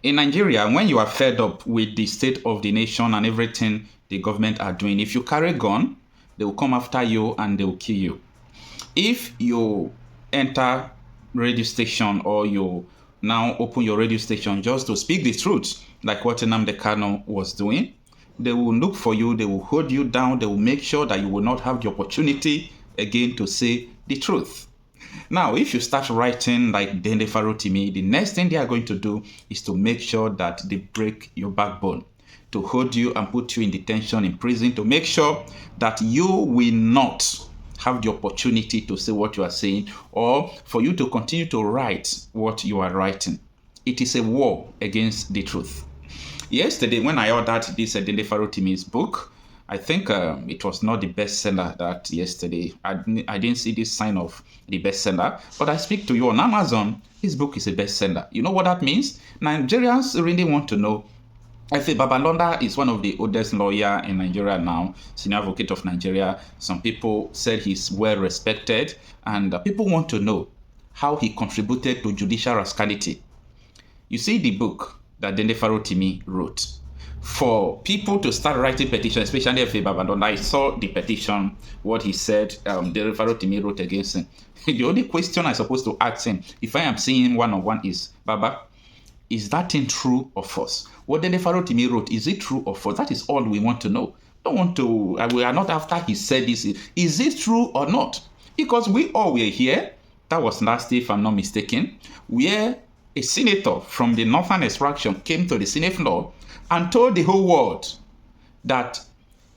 In Nigeria, when you are fed up with the state of the nation and everything the government are doing, if you carry a gun, they will come after you and they will kill you. If you enter radio station or you now open your radio station just to speak the truth, like what Nnamdi Kanu was doing, they will look for you, they will hold you down, they will make sure that you will not have the opportunity again to say the truth. Now, if you start writing like Dele Farotimi, the next thing they are going to do is to make sure that they break your backbone, to hold you and put you in detention, in prison, to make sure that you will not have the opportunity to say what you are saying or for you to continue to write what you are writing. It is a war against the truth. Yesterday, when I ordered this Dele Farotimi's book, I think it was not the bestseller that yesterday. I didn't see this sign of the bestseller, but I speak to you on Amazon. His book is a bestseller. You know what that means? Nigerians really want to know. I think Babalola is one of the oldest lawyer in Nigeria now, senior advocate of Nigeria. Some people said he's well respected, and people want to know how he contributed to judicial rascality. You see the book that Dele Farotimi wrote. For people to start writing petitions, especially if Babalola, I saw the petition, what he said, Dele Farotimi wrote against him. The only question I'm supposed to ask him, if I am seeing him one-on-one, is, Baba, is that thing true or false? What Dele Farotimi wrote, is it true or false? That is all we want to know. Don't want to, we are not after he said this. Is it true or not? Because we all were here, that was last year if I'm not mistaken, where a senator from the Northern extraction came to the Senate floor and told the whole world that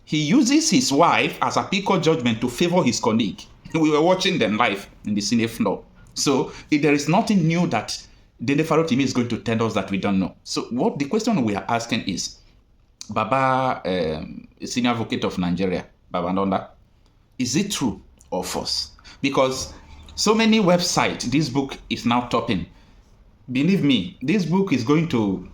he uses his wife as a peak of judgment to favor his colleague. We were watching them live in the Senate floor. So there is nothing new that Dele Farotimi is going to tell us that we don't know. So what the question we are asking is, Baba, senior advocate of Nigeria, Babalola, is it true or false? Because so many websites, this book is now topping. Believe me, this book is going to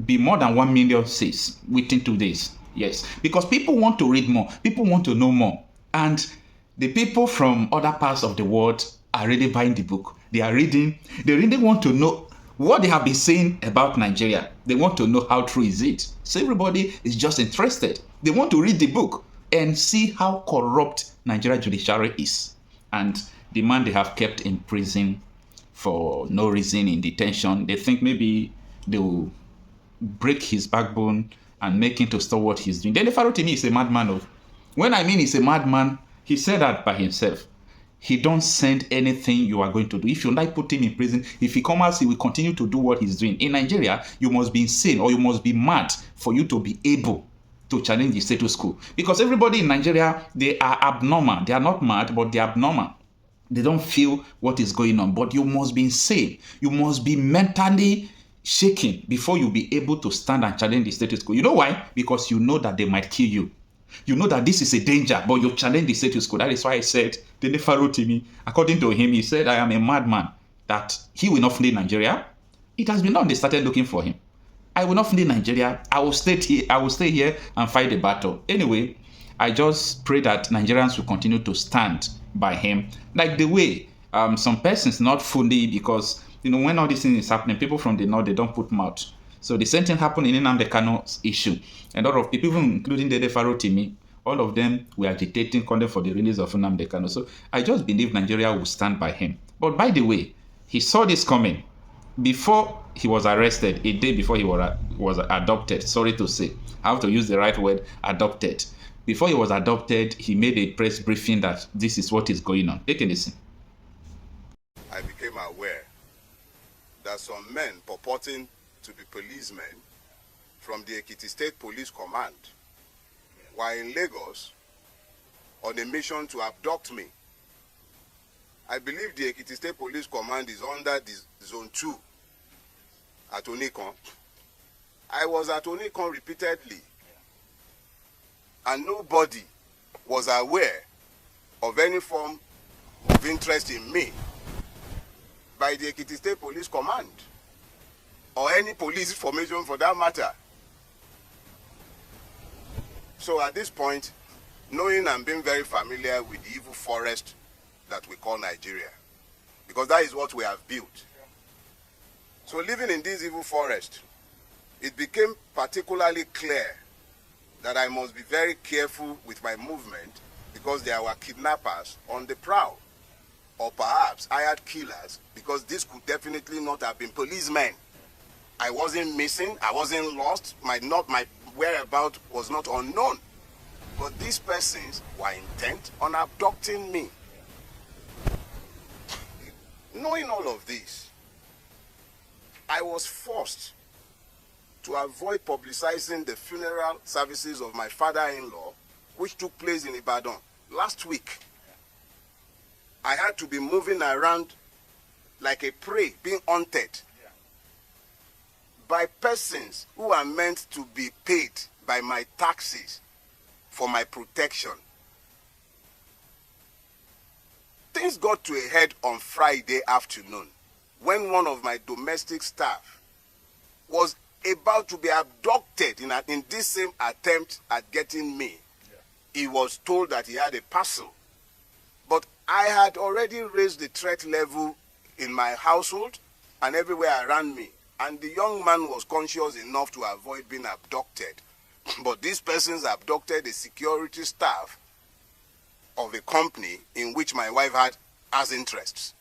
be more than 1 million sales within 2 days. Yes, because people want to read more, people want to know more, and the people from other parts of the world are really buying the book. They are reading. They really want to know what they have been saying about Nigeria. They want to know how true is it. So everybody is just interested. They want to read the book and see how corrupt Nigeria judiciary is. And the man they have kept in prison for no reason, in detention, they think maybe they will break his backbone and make him to stop what he's doing. Dele Farotimi is a madman. When I mean he's a madman, he said that by himself. He don't send anything you are going to do. If you like put him in prison, if he comes out, he will continue to do what he's doing. In Nigeria, you must be insane or you must be mad for you to be able to challenge the status quo. Because everybody in Nigeria, they are abnormal. They are not mad, but they are abnormal. They don't feel what is going on. But you must be insane. You must be mentally shaking before you be able to stand and challenge the status quo. You know why? Because you know that they might kill you. You know that this is a danger, but you challenge the status quo. That is why I said, Dele Farotimi, according to him, he said, I am a madman, that he will not flee Nigeria. It has been done. They started looking for him. I will not flee Nigeria. I will stay here and fight the battle. Anyway, I just pray that Nigerians will continue to stand by him, like the way some persons, not fully, because when all these things is happening, people from the north, they don't put mouth. So the same thing happened in Nnamdi Kanu's issue. And a lot of people, including Dele Farotimi, all of them were agitating, calling for the release of Nnamdi Kanu. So I just believe Nigeria will stand by him. But by the way, he saw this coming before he was arrested, a day before he was adopted. Sorry to say, I have to use the right word, adopted. Before he was adopted, he made a press briefing that this is what is going on. Take a listen. I became aware that some men purporting to be policemen from the Ekiti State Police Command were in Lagos on a mission to abduct me. I believe the Ekiti State Police Command is under the Zone 2 at Onikon. I was at Onikon repeatedly, and nobody was aware of any form of interest in me by the Ekiti State Police Command, or any police formation for that matter. So at this point, knowing and being very familiar with the evil forest that we call Nigeria, because that is what we have built, So living in this evil forest, it became particularly clear that I must be very careful with my movement because there were kidnappers on the prowl, or perhaps hired killers, because this could definitely not have been policemen. I wasn't missing, I wasn't lost, my whereabouts was not unknown. But these persons were intent on abducting me. Knowing all of this, I was forced to avoid publicizing the funeral services of my father-in-law, which took place in Ibadan last week. I had to be moving around like a prey, being hunted by persons who are meant to be paid by my taxes for my protection. Things got to a head on Friday afternoon when one of my domestic staff was about to be abducted in this same attempt at getting me. He was told that he had a parcel. But I had already raised the threat level in my household and everywhere around me. And the young man was conscious enough to avoid being abducted. But these persons abducted the security staff of a company in which my wife had as interests.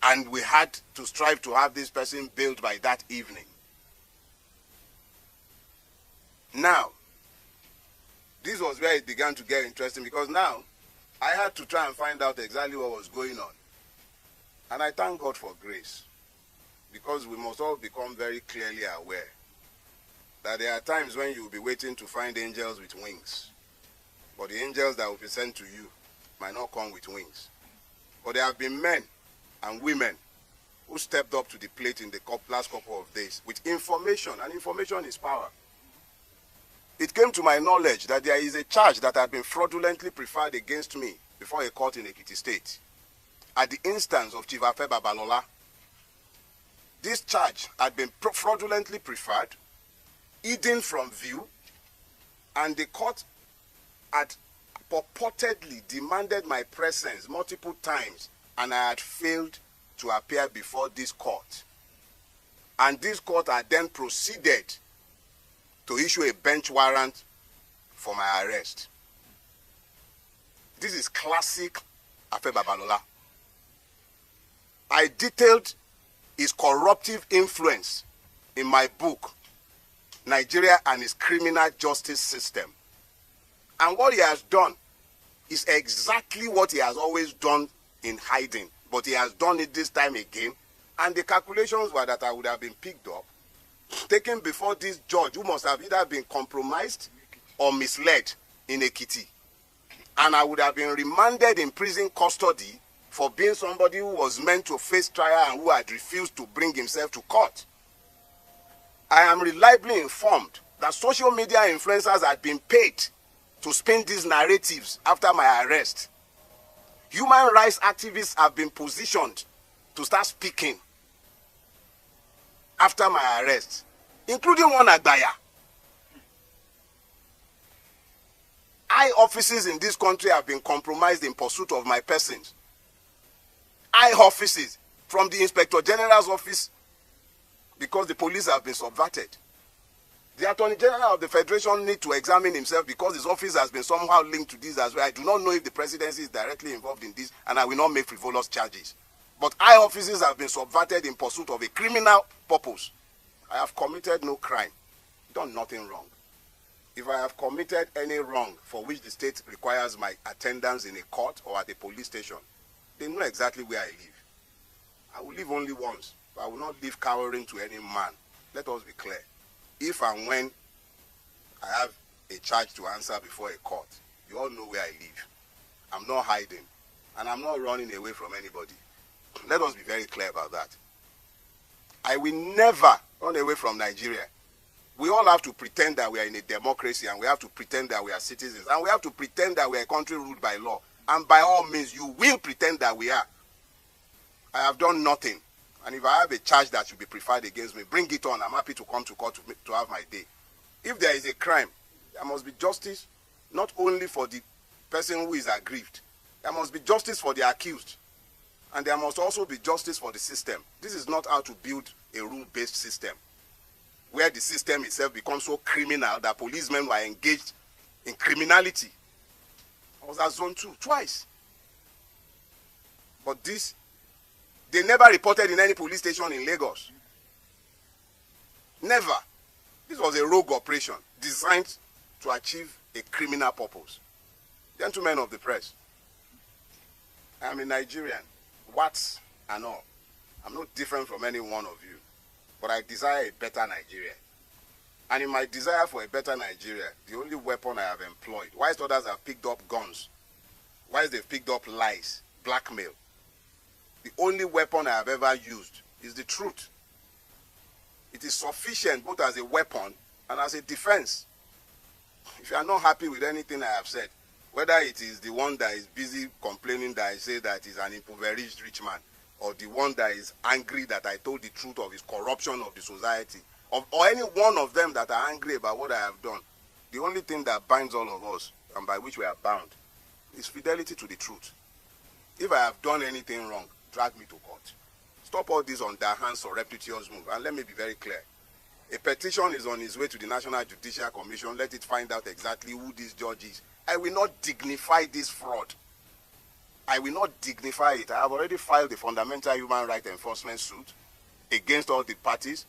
And we had to strive to have this person bailed by that evening. Now, this was where it began to get interesting, because now I had to try and find out exactly what was going on. And I thank God for grace, because we must all become very clearly aware that there are times when you will be waiting to find angels with wings. But the angels that will be sent to you might not come with wings. But there have been men and women who stepped up to the plate in the last couple of days with information, and information is power. It came to my knowledge that there is a charge that had been fraudulently preferred against me before a court in Ekiti State at the instance of Chief Babalola. This charge had been fraudulently preferred, hidden from view, and the court had purportedly demanded my presence multiple times, and I had failed to appear before this court. And this court had then proceeded to issue a bench warrant for my arrest. This is classic Babalola. I detailed his corruptive influence in my book, Nigeria and its Criminal Justice System. And what he has done is exactly what he has always done in hiding. But he has done it this time again. And the calculations were that I would have been picked up, taken before this judge who must have either been compromised or misled in Ekiti. And I would have been remanded in prison custody for being somebody who was meant to face trial and who had refused to bring himself to court. I am reliably informed that social media influencers had been paid to spin these narratives after my arrest. Human rights activists have been positioned to start speaking after my arrest, including one Agbaya. High offices in this country have been compromised in pursuit of my persons. High offices, from the Inspector General's office, because the police have been subverted. The Attorney General of the Federation needs to examine himself because his office has been somehow linked to this as well. I do not know if the presidency is directly involved in this, and I will not make frivolous charges. But high offices have been subverted in pursuit of a criminal purpose. I have committed no crime, done nothing wrong. If I have committed any wrong for which the state requires my attendance in a court or at a police station, they know exactly where I live. I will live only once, but I will not live cowering to any man. Let us be clear. If and when I have a charge to answer before a court, you all know where I live. I'm not hiding, and I'm not running away from anybody. Let us be very clear about that. I will never run away from Nigeria. We all have to pretend that we are in a democracy, and we have to pretend that we are citizens, and we have to pretend that we are a country ruled by law. And by all means, you will pretend that we are. I have done nothing. And if I have a charge that should be preferred against me, bring it on. I'm happy to come to court to have my day. If there is a crime, there must be justice, not only for the person who is aggrieved. There must be justice for the accused. And there must also be justice for the system. This is not how to build a rule-based system, where the system itself becomes so criminal that policemen were engaged in criminality. I was at zone 2 twice. But this, they never reported in any police station in Lagos. Never. This was a rogue operation designed to achieve a criminal purpose. Gentlemen of the press, I am a Nigerian, what and all. I'm not different from any one of you, but I desire a better Nigeria. And in my desire for a better Nigeria, the only weapon I have employed, whilst others have picked up guns, whilst they've picked up lies, blackmail, the only weapon I have ever used is the truth. It is sufficient both as a weapon and as a defense. If you are not happy with anything I have said, whether it is the one that is busy complaining that I say that he's an impoverished rich man, or the one that is angry that I told the truth of his corruption of the society, or any one of them that are angry about what I have done, the only thing that binds all of us, and by which we are bound, is fidelity to the truth. If I have done anything wrong, drag me to court. Stop all this underhand surreptitious move, and let me be very clear. A petition is on its way to the National Judicial Commission. Let it find out exactly who this judge is. I will not dignify this fraud. I will not dignify it. I have already filed a fundamental human rights enforcement suit against all the parties,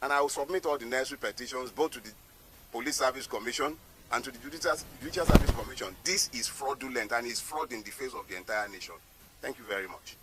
and I will submit all the necessary petitions both to the Police Service Commission and to the Judicial Service Commission. This is fraudulent and is fraud in the face of the entire nation. Thank you very much.